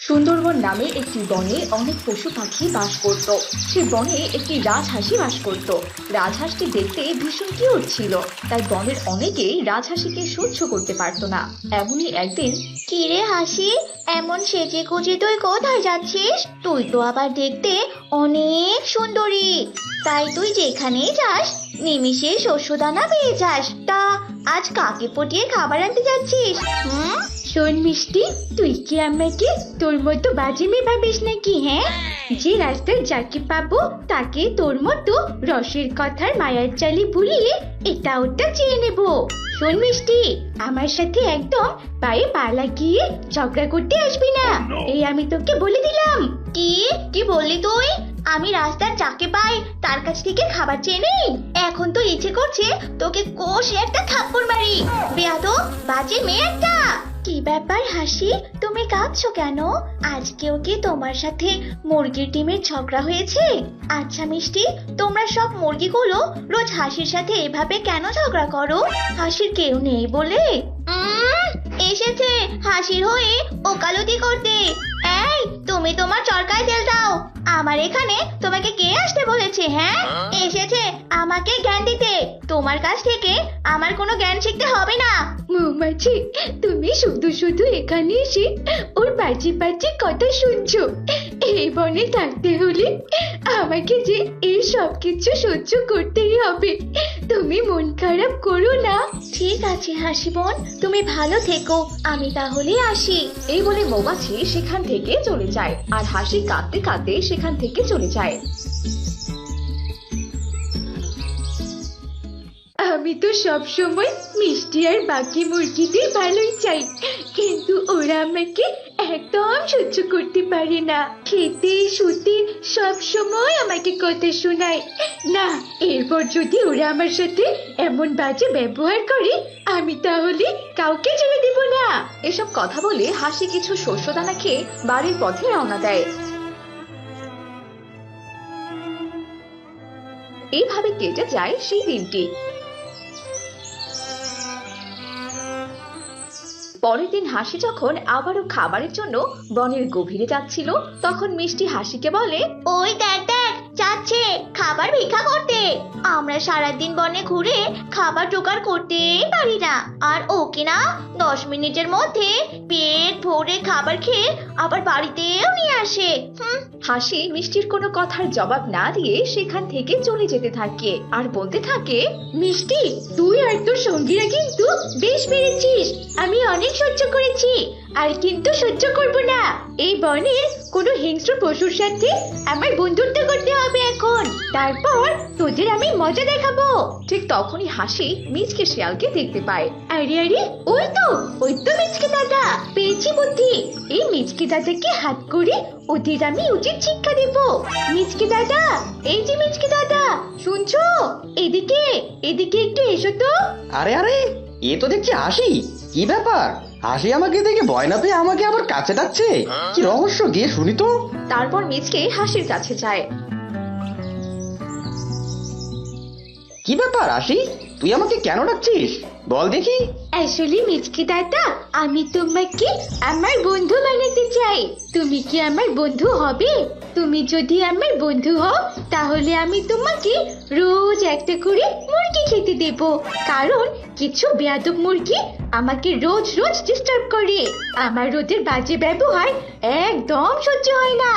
সুন্দরবন নামে একটি বনে অনেক পশু পাখি বাস করত। সে বনে একটি রাজহাঁসি বাস করত। রাজহাঁসটি দেখতে ভীষণ কিউট ছিল, তাই বনের অনেকেই রাজহাঁসিকে সহ্য করতে পারতো না। এমনই একদিন, কি রে হাসি, এমন সেজে গুজে তুই কোথায় যাচ্ছিস? তুই তো আবার দেখতে অনেক সুন্দরী, তাই তুই যেখানেই যাস নিমিষে শস্যদানা পেয়ে যাস। তা আজ কাকে পটিয়ে খাবার আনতে যাচ্ছিস? শোন মিষ্টি, তুই কি আমাকে তোর মতো বাজে মেয়ে ভাবিস নাকি? হ্যাঁ, যে রাস্তায় যাকে পাবো তাকে তোর মতো রসের কথার মায়ার চালি ভুলিয়ে এটা ওটা চেয়ে নেব। শোন মিষ্টি, আমার সাথে একদম পায়ে পা লাগিয়ে ঝগড়া করতে আসবি না, এই আমি তোকে বলে দিলাম। কি কি বললি তুই? আমি রাস্তার যাকে পাই তার কাছ থেকে খাবার চেয়ে নেই? এখন তো ইচ্ছে করছে তোকে কষে একটা থাপ্পড় মারি। বেয়াদব বাজে মেয়ে একটা। কি ব্যাপার হাসি, তুমি কাঁদছো কেন? আজকেও কি তোমার সাথে মুরগির ডিমের ঝগড়া হয়েছে? আচ্ছা মিষ্টি, তোমরা সব মুরগিগুলো রোজ হাসির সাথে এভাবে কেন ঝগড়া করো? হাসির কেউ নেই বলে? এসেছে হাসির হয়ে ওকালতি করতে। এই, তুমি তোমার চরকায় তেল দাও। আমার এখানে তোমাকে কে আসতে বলেছে? হ্যাঁ, এসেছে আমাকে জ্ঞান দিতে। তোমার কাছ থেকে আমার কোনো জ্ঞান শিখতে হবে না। মৌমাছি, তুমি শুধু শুধু এখানে এসে ওর বাজে বাজে কথা শুনছো। এই বনে থাকতে হলে আমাকে যে এই সব কিছু সহ্য করতেই হবে। তুমি মন খারাপ করো না। ঠিক আছে হাসি বোন, তুমি ভালো থেকো, আমি তাহলে আসি। এই বলে মৌমাছি সেখান থেকে চলে যায় আর হাসি কাঁদতে কাঁদতে সেখান থেকে চলে যায়। আমি তো সব সময় মিষ্টি আর বাকি মুরগিদের ভালোই চাই, কিন্তু ওরা আমাকে একদম সহ্য করতে পারে না। খেতে শুতে সব সময় আমাকে কথা শোনায়। না, এরপর যদি ওরা আমার সাথে এমন বাজে ব্যবহার করে আমি তাহলে কাউকে ছেড়ে দিব না। এসব কথা বলে হাসি কিছু শস্যদানা খেয়ে বাড়ির পথে রওনা দেয়। এইভাবে কেটে যায় সেই দিনটি। পরের দিন হাসি যখন আবারও খাবারের জন্য বনের গভীরে যাচ্ছিল, তখন মিষ্টি হাসিকে বলে, ওই দেখ দেখ, যাচ্ছে খাবার ভিক্ষা করতে। আমরা সারাদিন বনে ঘুরে খাবার জোগাড় করতেই পারি না, আর ও কিনা 10 মিনিটের মধ্যে পেট ভরে খাবার খেয়ে আবার বাড়িতেও নিয়ে আসে। হাসি মিষ্টির কোনো কথার জবাব না দিয়ে সেখান থেকে চলে যেতে থাকে আর বলতে থাকে, মিষ্টি, তুই আর তোর সঙ্গীরা কিন্তু বেশ বেড়েছিস। আমি অনেক সহ্য করেছি, আর কিন্তু সহ্য করব না। এই বনের কোনো হিংস্র পশুর সাথে আমার বন্ধুত্ব করতে হবে এখন, তারপর তোদের আমি মজা দেখাবো। ঠিক তখনই হাসি মিচকে শিয়ালকে দেখতে পায়। আরে আরে, ওই তো মিচকে দাদা, পেয়েছি বুদ্ধি। এই মিচকে দাদাকে হাত করে ওদের আমি উচিত শিক্ষা দেব। মিচকে দাদা, এই যে মিচকে দাদা, শুনছো? এদিকে এদিকে একটু এসো তো। আরে আরে, এ তো দেখছি হাসি। কি ব্যাপার? হাসি আমাকে দেখে ভয় না পেয়ে আমাকে আবার কাছে ডাকছে। কি রহস্য, গিয়ে শুনি তো। তারপর মিচকে হাসির কাছে যায়। কি ব্যাপার হাসি, তুই আমাকে কেন ডাকছিস? বল দেখি। আসলে মিচকে দাদা, আমি তোমাকে আমার বন্ধু বানাতে চাই। তুমি কি আমার বন্ধু হবে? তুমি যদি আমার বন্ধু হও তাহলে আমি তোমাকে রোজ একটা করে মুরগি খেতে দেব, কারণ কিছু বেয়াদব মুরগি আমাকে রোজ রোজ ডিস্টার্ব করে। আমার ওদের বাজে ব্যবহার একদম সহ্য হয় না।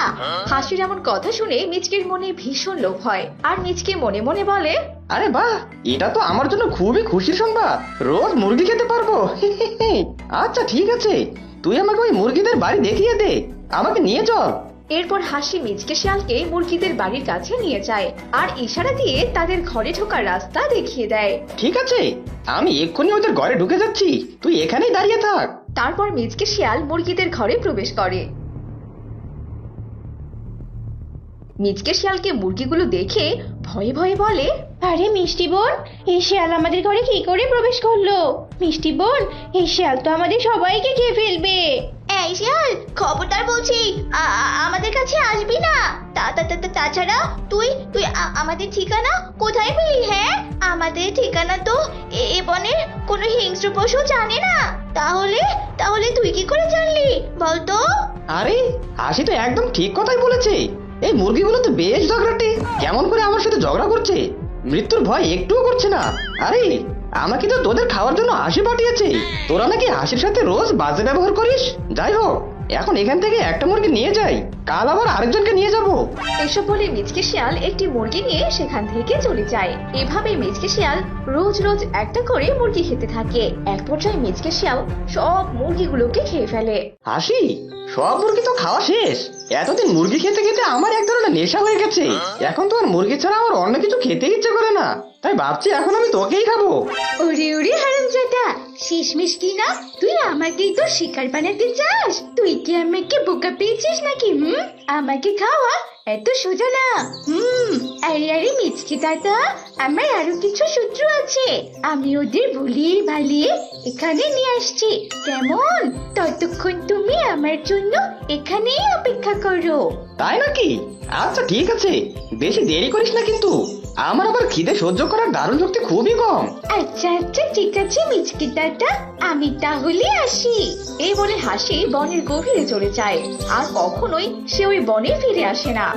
হাসির এমন কথা শুনে মিচকের মনে ভীষণ লোভ হয়, আর মিচকে মনে মনে বলে, আরে বাহ, এটা তো আমার জন্য খুবই খুশির সংবাদ। রোজ মুরগি খেতে পারবো। আচ্ছা ঠিক আছে, তুই আমাকে ওই মুরগিদের বাড়ি দেখিয়ে দে, আমাকে নিয়ে চল। এরপর হাসি মিচকে শিয়ালকে মুরগিদের বাড়ির কাছে নিয়ে যায় আর ইশারা দিয়ে তাদের ঘরে ঢোকার রাস্তা দেখিয়ে দেয়। ঠিক আছে, আমি এক্ষুনি ওদের ঘরে ঢুকে যাচ্ছি, তুই এখানেই দাঁড়িয়ে থাক। তারপর মিচকে শিয়াল মুরগিদের ঘরে প্রবেশ করে। মিচকে শিয়ালকে মুরগিগুলো দেখে ভয়ে ভয়ে বলে, আরে মিষ্টি বোন, এই শিয়াল আমাদের ঘরে কি করে প্রবেশ করলো? মিষ্টি বোন, এই শিয়াল তো আমাদের সবাইকে খেয়ে ফেলবে। এই শিয়াল, খবরদার বলছি, আমাদের কাছে আসবি না। তাছাড়া তুই তুই আমাদের ঠিকানা কোথায় পেলি? হ্যাঁ, আমাদের ঠিকানা তো এ বনের কোনো হিংস্র পশু জানে না। তাহলে তাহলে তুই কি করে জানলি বলতো? আরে হাসি তো একদম ঠিক কথাই বলেছে। এই মুরগিগুলো তো বেশ ঝগড়াটে, কেমন করে আমার সাথে ঝগড়া করছে, মৃত্যুর ভয় একটুও করছে না। আরে আমাকে তো তোদের খাওয়ার জন্য হাসি পাঠিয়েছে, তোরা নাকি হাসির সাথে রোজ বাজে ব্যবহার করিস। যাই হোক, এখন এখান থেকে একটা মুরগি নিয়ে যাই, কাল আবার আরেকজনকে নিয়ে যাব। এসব বলে মিচকে শিয়াল একটি মুরগি নিয়ে সেখান থেকে চলে যায়। এভাবে মিচকে শিয়াল রোজ রোজ একটা করে মুরগি খেতে থাকে। এক পর্যায়ে মিচকে শিয়াল সব মুরগিগুলোকে খেয়ে ফেলে। হাসি, সব মুরগি তো খাওয়া শেষ। এতদিন মুরগি খেতে খেতে আমার এক ধরনের নেশা হয়ে গেছে। এখন তো আর মুরগি ছাড়া আমার অন্য কিছু খেতে ইচ্ছে করে না, তাই ভাবছি এখন আমি তোকেই খাবো। ওরে ওরে হারামজাদা, শেষমেশ কি না তুই আমাকেই তো শিকার বানাতে চাস? তুই কি আমাকে বোকা পেয়েছিস নাকি? আমাকে খাওয়া এত সোজা না। আরে আরে মিচকে দাদা, আমার আরো কিছু সূত্র আছে, আমি ওদের ভুলিয়ে ভালিয়ে এখানে নিয়ে আসছি। কেমন? ততক্ষণ তুমি আমার জন্য এখানেই অপেক্ষা করো। তাই নাকি? আচ্ছা ঠিক আছে, বেশি দেরি করিস না কিন্তু, আমার আবার খিদে সহ্য করার দারুণ শক্তি খুবই কম। আচ্ছা আচ্ছা ঠিক আছে মিচকে দাদা, আমি তাহলে আসি। এই বলে হাসি বনের গভীরে চলে যায়, আর কখনোই সে ওই বনে ফিরে আসে না।